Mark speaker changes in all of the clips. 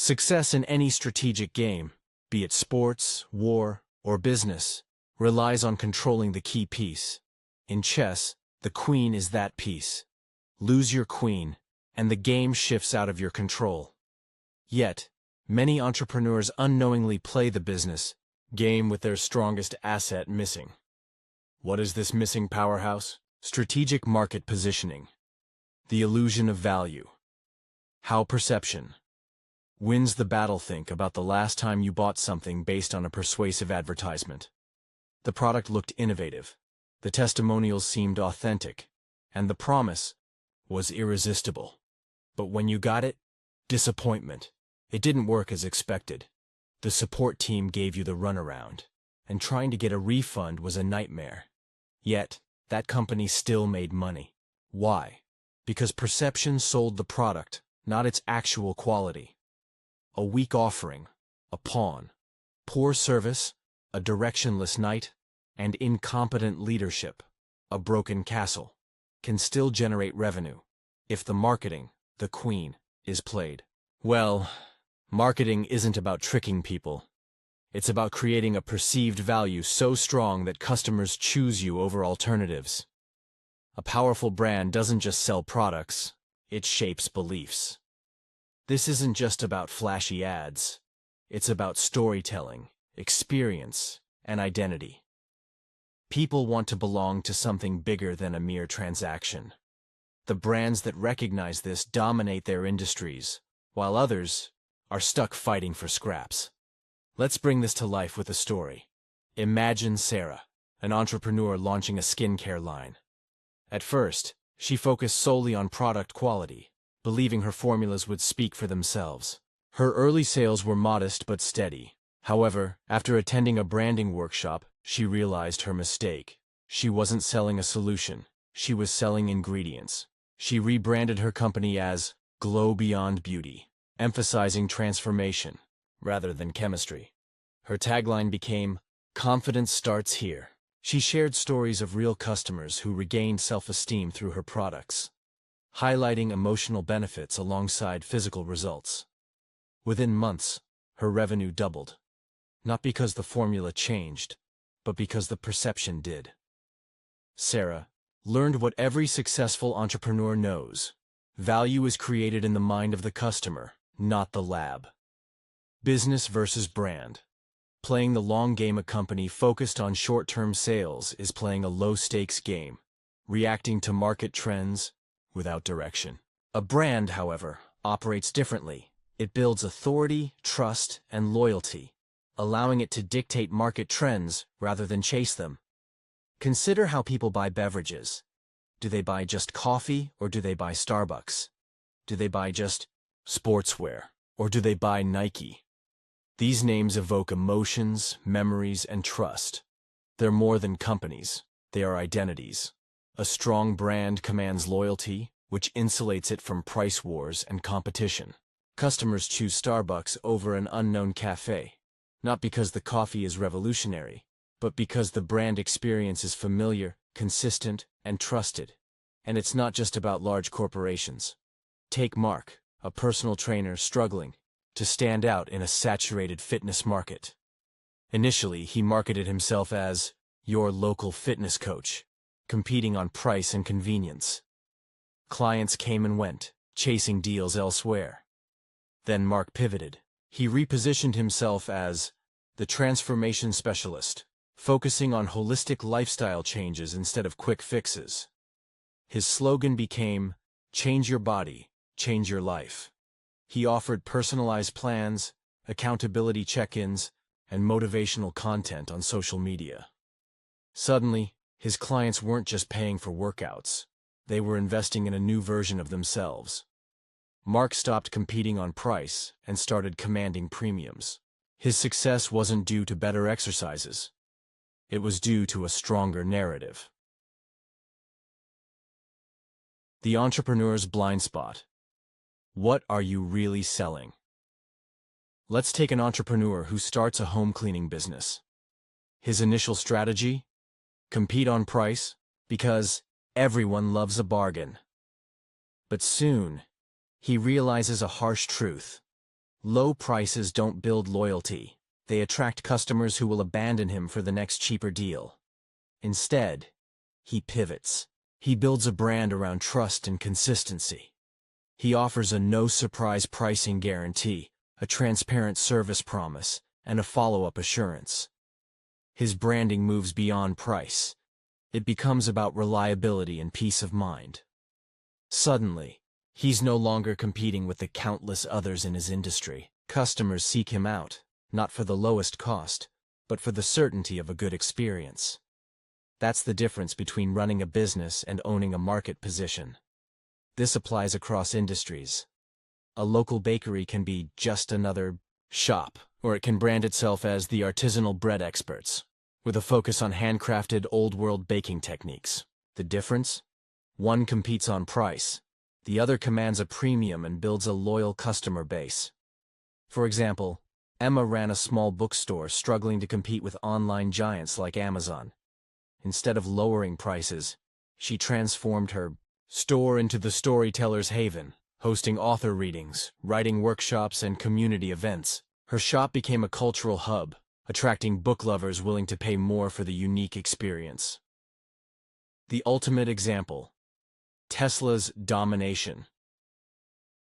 Speaker 1: Success in any strategic game, be it sports, war, or business, relies on controlling the key piece. In chess, the queen is that piece. Lose your queen, and the game shifts out of your control. Yet, many entrepreneurs unknowingly play the business game with their strongest asset missing. What is this missing powerhouse? Strategic market positioning. The illusion of value. How perception wins the battle. Think about the last time you bought something based on a persuasive advertisement. The product looked innovative, the testimonials seemed authentic, and the promise was irresistible. But when you got it, disappointment. It didn't work as expected. The support team gave you the runaround, and trying to get a refund was a nightmare. Yet, that company still made money. Why? Because perception sold the product, not its actual quality. A weak offering, a pawn, poor service, a directionless knight, and incompetent leadership, a broken castle, can still generate revenue if the marketing, the queen, is played. Well, marketing isn't about tricking people. It's about creating a perceived value so strong that customers choose you over alternatives. A powerful brand doesn't just sell products, it shapes beliefs. This isn't just about flashy ads. It's about storytelling, experience, and identity. People want to belong to something bigger than a mere transaction. The brands that recognize this dominate their industries, while others are stuck fighting for scraps. Let's bring this to life with a story. Imagine Sarah, an entrepreneur launching a skincare line. At first, she focused solely on product quality, believing her formulas would speak for themselves. Her early sales were modest but steady. However, after attending a branding workshop, she realized her mistake. She wasn't selling a solution, she was selling ingredients. She rebranded her company as Glow Beyond Beauty, emphasizing transformation rather than chemistry. Her tagline became, "Confidence starts here." She shared stories of real customers who regained self-esteem through her products, highlighting emotional benefits alongside physical results. Within months, her revenue doubled. Not because the formula changed, but because the perception did. Sarah learned what every successful entrepreneur knows. Value is created in the mind of the customer, not the lab. Business versus brand. Playing the long game. A company focused on short-term sales is playing a low-stakes game, reacting to market trends without direction. A brand, however, operates differently. It builds authority, trust, and loyalty, allowing it to dictate market trends rather than chase them. Consider how people buy beverages. Do they buy just coffee, or do they buy Starbucks? Do they buy just sportswear, or do they buy Nike? These names evoke emotions, memories, and trust. They're more than companies, they are identities. A strong brand commands loyalty, which insulates it from price wars and competition. Customers choose Starbucks over an unknown cafe, not because the coffee is revolutionary, but because the brand experience is familiar, consistent, and trusted. And it's not just about large corporations. Take Mark, a personal trainer struggling to stand out in a saturated fitness market. Initially, he marketed himself as your local fitness coach, competing on price and convenience. Clients came and went, chasing deals elsewhere. Then Mark pivoted. He repositioned himself as the transformation specialist, focusing on holistic lifestyle changes instead of quick fixes. His slogan became, "Change your body, change your life." He offered personalized plans, accountability check-ins, and motivational content on social media. Suddenly, his clients weren't just paying for workouts. They were investing in a new version of themselves. Mark stopped competing on price and started commanding premiums. His success wasn't due to better exercises. It was due to a stronger narrative. The entrepreneur's blind spot. What are you really selling? Let's take an entrepreneur who starts a home cleaning business. His initial strategy? Compete on price, because everyone loves a bargain. But soon, he realizes a harsh truth. Low prices don't build loyalty. They attract customers who will abandon him for the next cheaper deal. Instead, he pivots. He builds a brand around trust and consistency. He offers a no-surprise pricing guarantee, a transparent service promise, and a follow-up assurance. His branding moves beyond price. It becomes about reliability and peace of mind. Suddenly, he's no longer competing with the countless others in his industry. Customers seek him out, not for the lowest cost, but for the certainty of a good experience. That's the difference between running a business and owning a market position. This applies across industries. A local bakery can be just another shop, or it can brand itself as the artisanal bread experts, with a focus on handcrafted old-world baking techniques. The difference? One competes on price. The other commands a premium and builds a loyal customer base. For example, Emma ran a small bookstore struggling to compete with online giants like Amazon. Instead of lowering prices, she transformed her store into the storyteller's haven, hosting author readings, writing workshops, and community events. Her shop became a cultural hub, attracting book lovers willing to pay more for the unique experience. The ultimate example: Tesla's domination.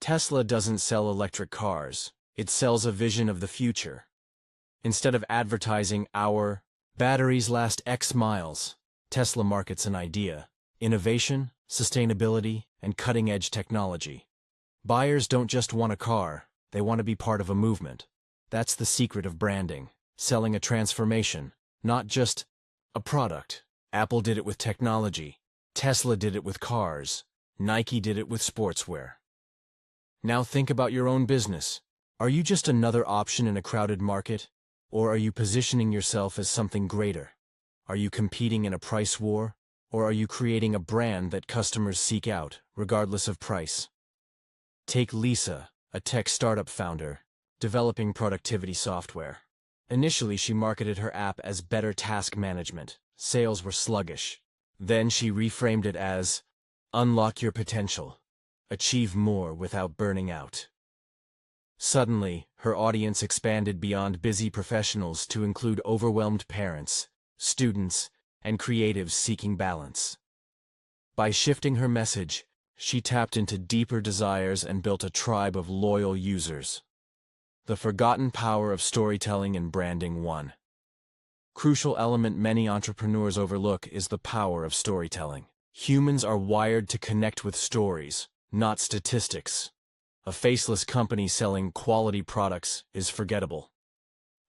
Speaker 1: Tesla doesn't sell electric cars, it sells a vision of the future. Instead of advertising "our batteries last X miles," Tesla markets an idea: innovation, sustainability, and cutting-edge technology. Buyers don't just want a car, they want to be part of a movement. That's the secret of branding, selling a transformation, not just a product. Apple did it with technology, Tesla did it with cars, Nike did it with sportswear. Now think about your own business. Are you just another option in a crowded market? Or are you positioning yourself as something greater? Are you competing in a price war? Or are you creating a brand that customers seek out, regardless of price? Take Lisa, a tech startup founder, developing productivity software. Initially, she marketed her app as better task management. Sales were sluggish. Then she reframed it as unlock your potential, achieve more without burning out. Suddenly, her audience expanded beyond busy professionals to include overwhelmed parents, students, and creatives seeking balance. By shifting her message, she tapped into deeper desires and built a tribe of loyal users. The forgotten power of storytelling and branding. One crucial element many entrepreneurs overlook is the power of storytelling. Humans are wired to connect with stories, not statistics. A faceless company selling quality products is forgettable.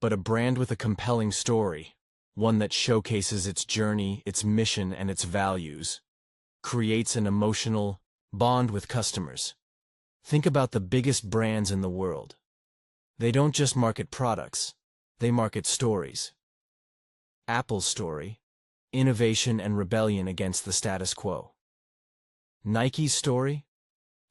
Speaker 1: But a brand with a compelling story, one that showcases its journey, its mission, and its values, creates an emotional bond with customers. Think about the biggest brands in the world. They don't just market products, they market stories. Apple's story: innovation and rebellion against the status quo. Nike's story: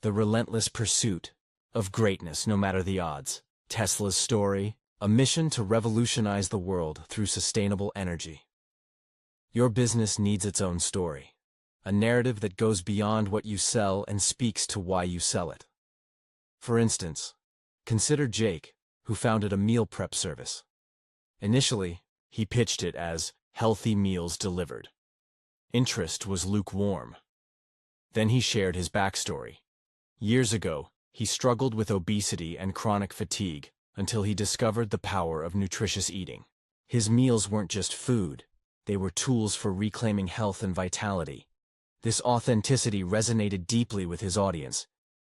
Speaker 1: the relentless pursuit of greatness no matter the odds. Tesla's story: a mission to revolutionize the world through sustainable energy. Your business needs its own story, a narrative that goes beyond what you sell and speaks to why you sell it. For instance, consider Jake, who founded a meal prep service. Initially, he pitched it as healthy meals delivered. Interest was lukewarm. Then he shared his backstory. Years ago, he struggled with obesity and chronic fatigue until he discovered the power of nutritious eating. His meals weren't just food, they were tools for reclaiming health and vitality. This authenticity resonated deeply with his audience,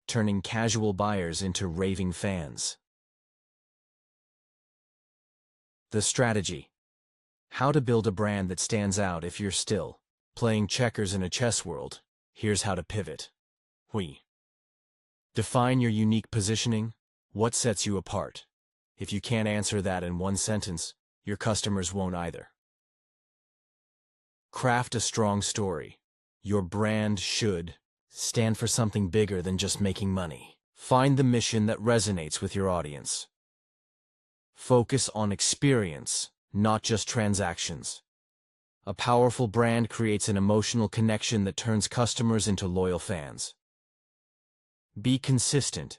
Speaker 1: turning casual buyers into raving fans. The strategy: how to build a brand that stands out if you're still playing checkers in a chess world. Here's how to pivot. Define your unique positioning. What sets you apart? If you can't answer that in one sentence, your customers won't either. Craft a strong story. Your brand should stand for something bigger than just making money. Find the mission that resonates with your audience. Focus on experience, not just transactions. A powerful brand creates an emotional connection that turns customers into loyal fans. Be consistent.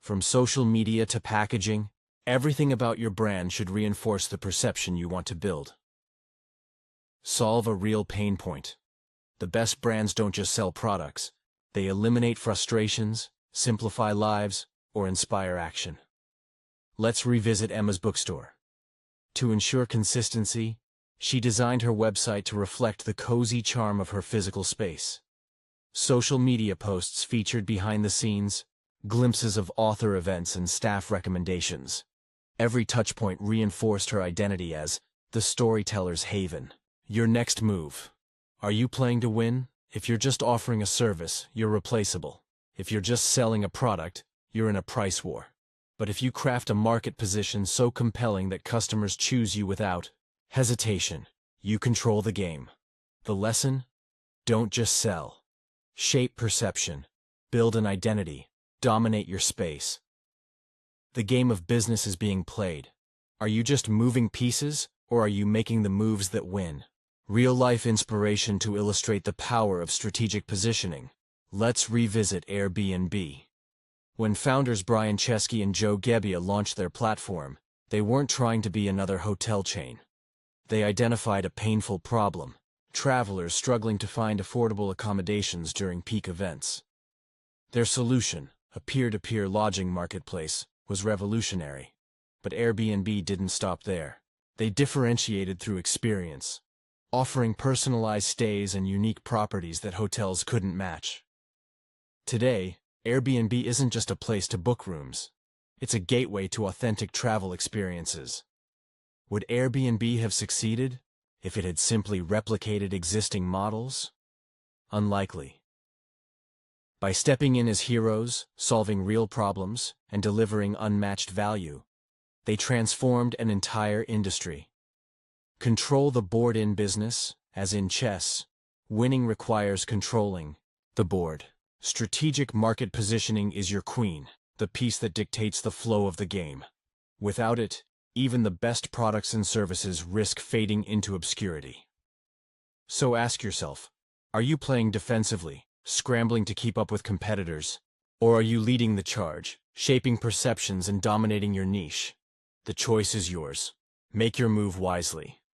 Speaker 1: From social media to packaging, everything about your brand should reinforce the perception you want to build. Solve a real pain point. The best brands don't just sell products, they eliminate frustrations, simplify lives, or inspire action. Let's revisit Emma's bookstore. To ensure consistency, she designed her website to reflect the cozy charm of her physical space. Social media posts featured behind the scenes, glimpses of author events and staff recommendations. Every touchpoint reinforced her identity as the storyteller's haven. Your next move. Are you playing to win? If you're just offering a service, you're replaceable. If you're just selling a product, you're in a price war. But if you craft a market position so compelling that customers choose you without hesitation, you control the game. The lesson? Don't just sell. Shape perception. Build an identity. Dominate your space. The game of business is being played. Are you just moving pieces, or are you making the moves that win? Real-life inspiration to illustrate the power of strategic positioning. Let's revisit Airbnb. When founders Brian Chesky and Joe Gebbia launched their platform, they weren't trying to be another hotel chain. They identified a painful problem: travelers struggling to find affordable accommodations during peak events. Their solution, a peer-to-peer lodging marketplace, was revolutionary. But Airbnb didn't stop there. They differentiated through experience, offering personalized stays and unique properties that hotels couldn't match. Today, Airbnb isn't just a place to book rooms. It's a gateway to authentic travel experiences. Would Airbnb have succeeded if it had simply replicated existing models? Unlikely. By stepping in as heroes, solving real problems, and delivering unmatched value, they transformed an entire industry. Control the board in business, as in chess. Winning requires controlling the board. Strategic market positioning is your queen, the piece that dictates the flow of the game. Without it, even the best products and services risk fading into obscurity. So ask yourself, are you playing defensively, scrambling to keep up with competitors? Or are you leading the charge, shaping perceptions and dominating your niche? The choice is yours. Make your move wisely.